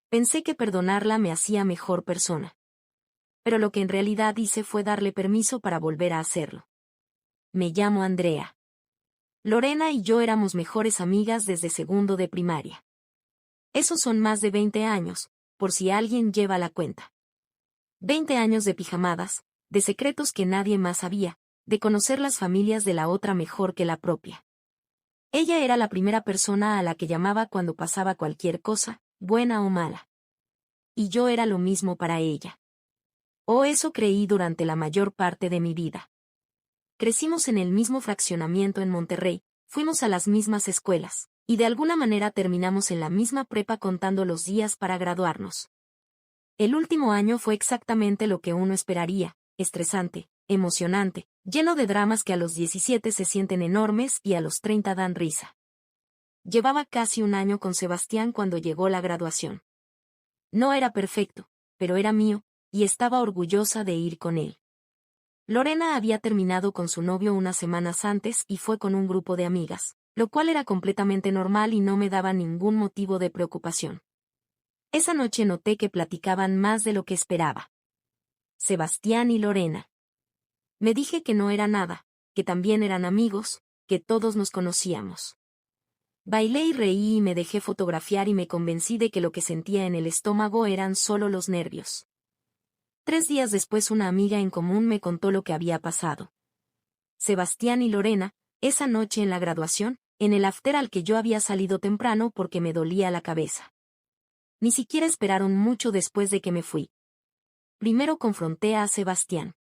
Pensé que perdonarla me hacía mejor persona. Pero lo que en realidad hice fue darle permiso para volver a hacerlo. Me llamo Andrea. Lorena y yo éramos mejores amigas desde segundo de primaria. Esos son más de 20 años, por si alguien lleva la cuenta. 20 años de pijamadas, de secretos que nadie más sabía, de conocer las familias de la otra mejor que la propia. Ella era la primera persona a la que llamaba cuando pasaba cualquier cosa, buena o mala. Y yo era lo mismo para ella. O eso creí durante la mayor parte de mi vida. Crecimos en el mismo fraccionamiento en Monterrey, fuimos a las mismas escuelas, y de alguna manera terminamos en la misma prepa contando los días para graduarnos. El último año fue exactamente lo que uno esperaría, estresante, emocionante, lleno de dramas que a los 17 se sienten enormes y a los 30 dan risa. Llevaba casi un año con Sebastián cuando llegó la graduación. No era perfecto, pero era mío, y estaba orgullosa de ir con él. Lorena había terminado con su novio unas semanas antes y fue con un grupo de amigas, lo cual era completamente normal y no me daba ningún motivo de preocupación. Esa noche noté que platicaban más de lo que esperaba. Sebastián y Lorena. Me dije que no era nada, que también eran amigos, que todos nos conocíamos. Bailé y reí y me dejé fotografiar y me convencí de que lo que sentía en el estómago eran solo los nervios. 3 días después una amiga en común me contó lo que había pasado. Sebastián y Lorena, esa noche en la graduación, en el after al que yo había salido temprano porque me dolía la cabeza. Ni siquiera esperaron mucho después de que me fui. Primero confronté a Sebastián.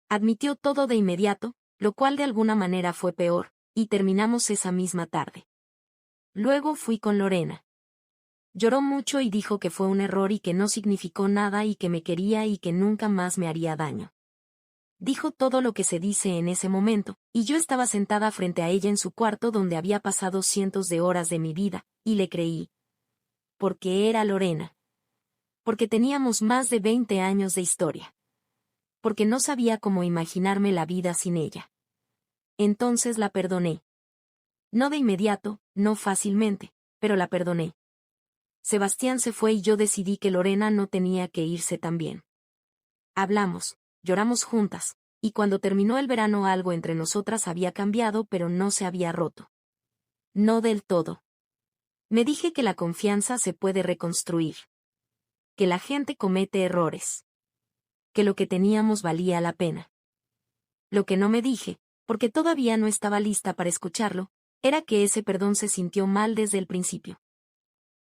Admitió todo de inmediato, lo cual de alguna manera fue peor, y terminamos esa misma tarde. Luego fui con Lorena. Lloró mucho y dijo que fue un error y que no significó nada y que me quería y que nunca más me haría daño. Dijo todo lo que se dice en ese momento, y yo estaba sentada frente a ella en su cuarto donde había pasado cientos de horas de mi vida, y le creí. Porque era Lorena. Porque teníamos más de 20 años de historia. Porque no sabía cómo imaginarme la vida sin ella. Entonces la perdoné. No de inmediato, no fácilmente, pero la perdoné. Sebastián se fue y yo decidí que Lorena no tenía que irse también. Hablamos, lloramos juntas, y cuando terminó el verano algo entre nosotras había cambiado pero no se había roto. No del todo. Me dije que la confianza se puede reconstruir. Que la gente comete errores. Que lo que teníamos valía la pena. Lo que no me dije, porque todavía no estaba lista para escucharlo, era que ese perdón se sintió mal desde el principio.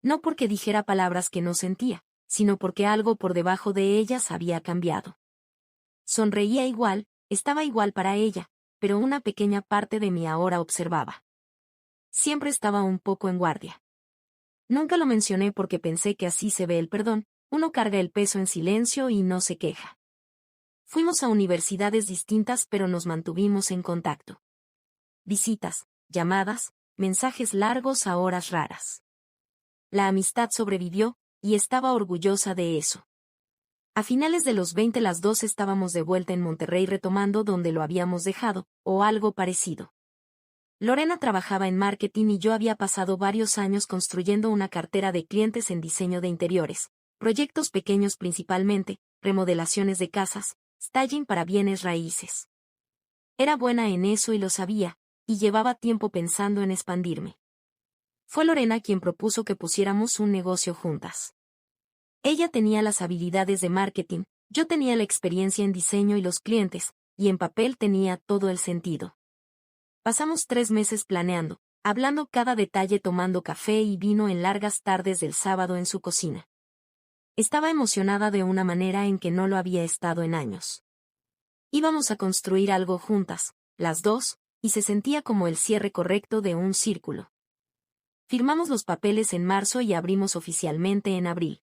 No porque dijera palabras que no sentía, sino porque algo por debajo de ellas había cambiado. Sonreía igual, estaba igual para ella, pero una pequeña parte de mí ahora observaba. Siempre estaba un poco en guardia. Nunca lo mencioné porque pensé que así se ve el perdón, uno carga el peso en silencio y no se queja. Fuimos a universidades distintas pero nos mantuvimos en contacto. Visitas, llamadas, mensajes largos a horas raras. La amistad sobrevivió, y estaba orgullosa de eso. A finales de los 20 las dos estábamos de vuelta en Monterrey retomando donde lo habíamos dejado, o algo parecido. Lorena trabajaba en marketing y yo había pasado varios años construyendo una cartera de clientes en diseño de interiores, proyectos pequeños principalmente, remodelaciones de casas, staging para bienes raíces. Era buena en eso y lo sabía, y llevaba tiempo pensando en expandirme. Fue Lorena quien propuso que pusiéramos un negocio juntas. Ella tenía las habilidades de marketing, yo tenía la experiencia en diseño y los clientes, y en papel tenía todo el sentido. Pasamos 3 meses planeando, hablando cada detalle tomando café y vino en largas tardes del sábado en su cocina. Estaba emocionada de una manera en que no lo había estado en años. Íbamos a construir algo juntas, las dos, y se sentía como el cierre correcto de un círculo. Firmamos los papeles en marzo y abrimos oficialmente en abril.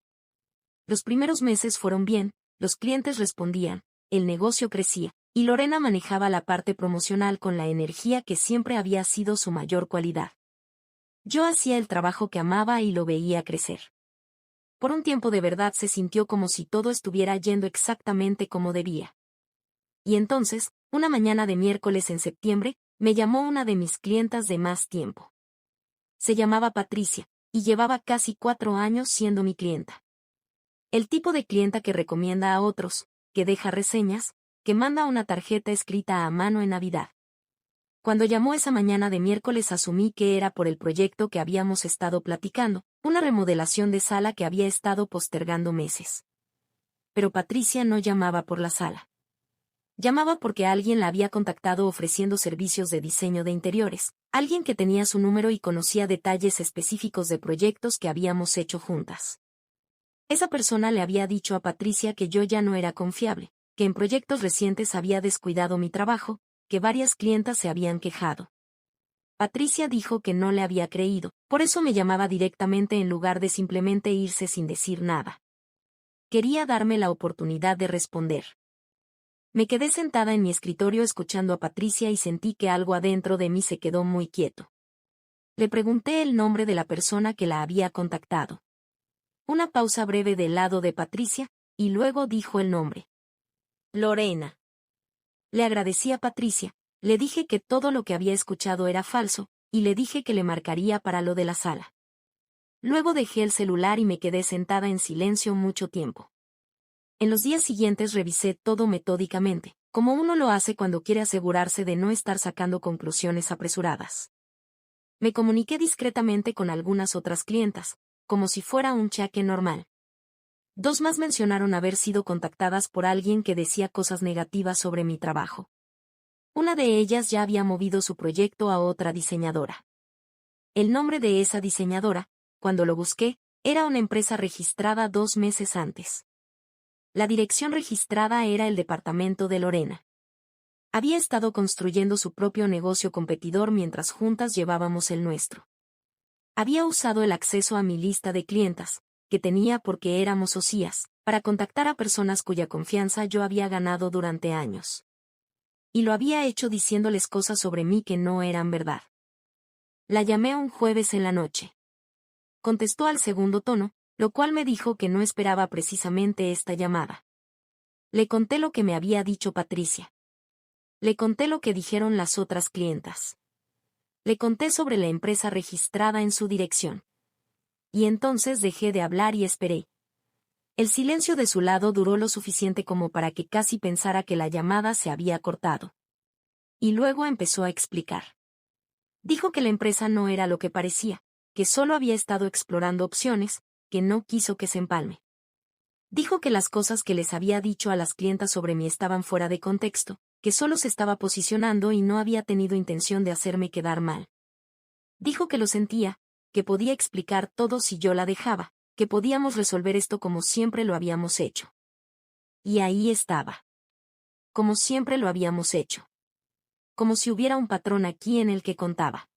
Los primeros meses fueron bien, los clientes respondían, el negocio crecía, y Lorena manejaba la parte promocional con la energía que siempre había sido su mayor cualidad. Yo hacía el trabajo que amaba y lo veía crecer. Por un tiempo de verdad se sintió como si todo estuviera yendo exactamente como debía. Y entonces, una mañana de miércoles en septiembre, me llamó una de mis clientas de más tiempo. Se llamaba Patricia, y llevaba casi 4 años siendo mi clienta. El tipo de clienta que recomienda a otros, que deja reseñas, que manda una tarjeta escrita a mano en Navidad. Cuando llamó esa mañana de miércoles asumí que era por el proyecto que habíamos estado platicando, una remodelación de sala que había estado postergando meses. Pero Patricia no llamaba por la sala. Llamaba porque alguien la había contactado ofreciendo servicios de diseño de interiores, alguien que tenía su número y conocía detalles específicos de proyectos que habíamos hecho juntas. Esa persona le había dicho a Patricia que yo ya no era confiable, que en proyectos recientes había descuidado mi trabajo, que varias clientas se habían quejado. Patricia dijo que no le había creído, por eso me llamaba directamente en lugar de simplemente irse sin decir nada. Quería darme la oportunidad de responder. Me quedé sentada en mi escritorio escuchando a Patricia y sentí que algo adentro de mí se quedó muy quieto. Le pregunté el nombre de la persona que la había contactado. Una pausa breve del lado de Patricia, y luego dijo el nombre. Lorena. Le agradecí a Patricia, le dije que todo lo que había escuchado era falso, y le dije que le marcaría para lo de la sala. Luego dejé el celular y me quedé sentada en silencio mucho tiempo. En los días siguientes revisé todo metódicamente, como uno lo hace cuando quiere asegurarse de no estar sacando conclusiones apresuradas. Me comuniqué discretamente con algunas otras clientas, como si fuera un cheque normal. 2 más mencionaron haber sido contactadas por alguien que decía cosas negativas sobre mi trabajo. Una de ellas ya había movido su proyecto a otra diseñadora. El nombre de esa diseñadora, cuando lo busqué, era una empresa registrada 2 meses antes. La dirección registrada era el departamento de Lorena. Había estado construyendo su propio negocio competidor mientras juntas llevábamos el nuestro. Había usado el acceso a mi lista de clientas, que tenía porque éramos socias, para contactar a personas cuya confianza yo había ganado durante años. Y lo había hecho diciéndoles cosas sobre mí que no eran verdad. La llamé un jueves en la noche. Contestó al segundo tono, lo cual me dijo que no esperaba precisamente esta llamada. Le conté lo que me había dicho Patricia. Le conté lo que dijeron las otras clientas. Le conté sobre la empresa registrada en su dirección. Y entonces dejé de hablar y esperé. El silencio de su lado duró lo suficiente como para que casi pensara que la llamada se había cortado. Y luego empezó a explicar. Dijo que la empresa no era lo que parecía, que solo había estado explorando opciones, que no quiso que se empalme. Dijo que las cosas que les había dicho a las clientas sobre mí estaban fuera de contexto, que solo se estaba posicionando y no había tenido intención de hacerme quedar mal. Dijo que lo sentía, que podía explicar todo si yo la dejaba, que podíamos resolver esto como siempre lo habíamos hecho. Y ahí estaba. Como siempre lo habíamos hecho. Como si hubiera un patrón aquí en el que contaba.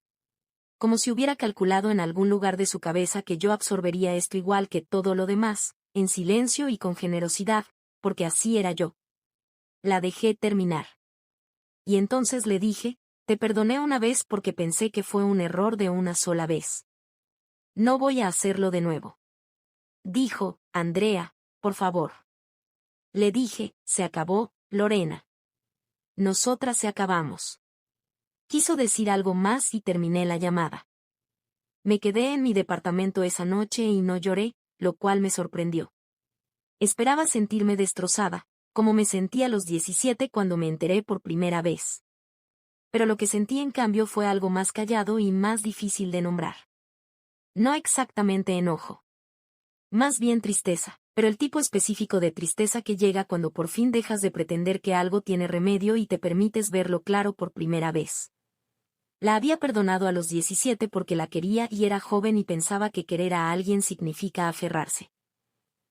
Como si hubiera calculado en algún lugar de su cabeza que yo absorbería esto igual que todo lo demás, en silencio y con generosidad, porque así era yo. La dejé terminar. Y entonces le dije, te perdoné una vez porque pensé que fue un error de una sola vez. No voy a hacerlo de nuevo. Dijo, Andrea, por favor. Le dije, se acabó, Lorena. Nosotras se acabamos. Quiso decir algo más y terminé la llamada. Me quedé en mi departamento esa noche y no lloré, lo cual me sorprendió. Esperaba sentirme destrozada, como me sentí a los 17 cuando me enteré por primera vez. Pero lo que sentí en cambio fue algo más callado y más difícil de nombrar. No exactamente enojo. Más bien tristeza, pero el tipo específico de tristeza que llega cuando por fin dejas de pretender que algo tiene remedio y te permites verlo claro por primera vez. La había perdonado a los 17 porque la quería y era joven y pensaba que querer a alguien significa aferrarse.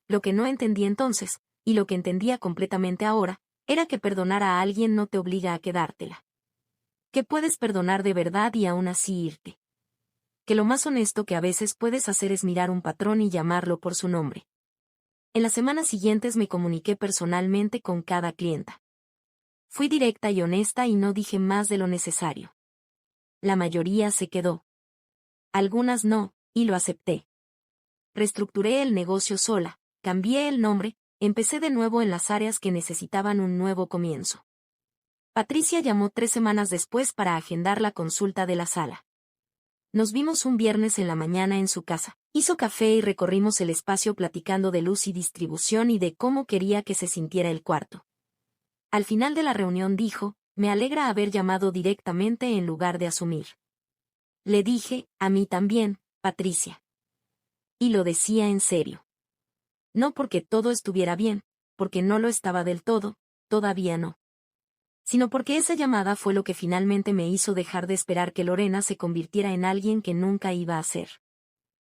Lo que no entendí entonces, y lo que entendía completamente ahora, era que perdonar a alguien no te obliga a quedártela. Que puedes perdonar de verdad y aún así irte. Que lo más honesto que a veces puedes hacer es mirar un patrón y llamarlo por su nombre. En las semanas siguientes me comuniqué personalmente con cada clienta. Fui directa y honesta y no dije más de lo necesario. La mayoría se quedó. Algunas no, y lo acepté. Reestructuré el negocio sola, cambié el nombre, empecé de nuevo en las áreas que necesitaban un nuevo comienzo. Patricia llamó 3 semanas después para agendar la consulta de la sala. Nos vimos un viernes en la mañana en su casa. Hizo café y recorrimos el espacio platicando de luz y distribución y de cómo quería que se sintiera el cuarto. Al final de la reunión dijo, me alegra haber llamado directamente en lugar de asumir. Le dije, a mí también, Patricia. Y lo decía en serio. No porque todo estuviera bien, porque no lo estaba del todo, todavía no. Sino porque esa llamada fue lo que finalmente me hizo dejar de esperar que Lorena se convirtiera en alguien que nunca iba a ser.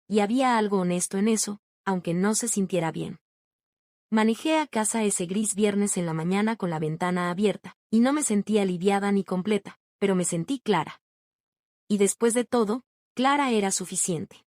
Y había algo honesto en eso, aunque no se sintiera bien. Manejé a casa ese gris viernes en la mañana con la ventana abierta, y no me sentí aliviada ni completa, pero me sentí clara. Y después de todo, clara era suficiente.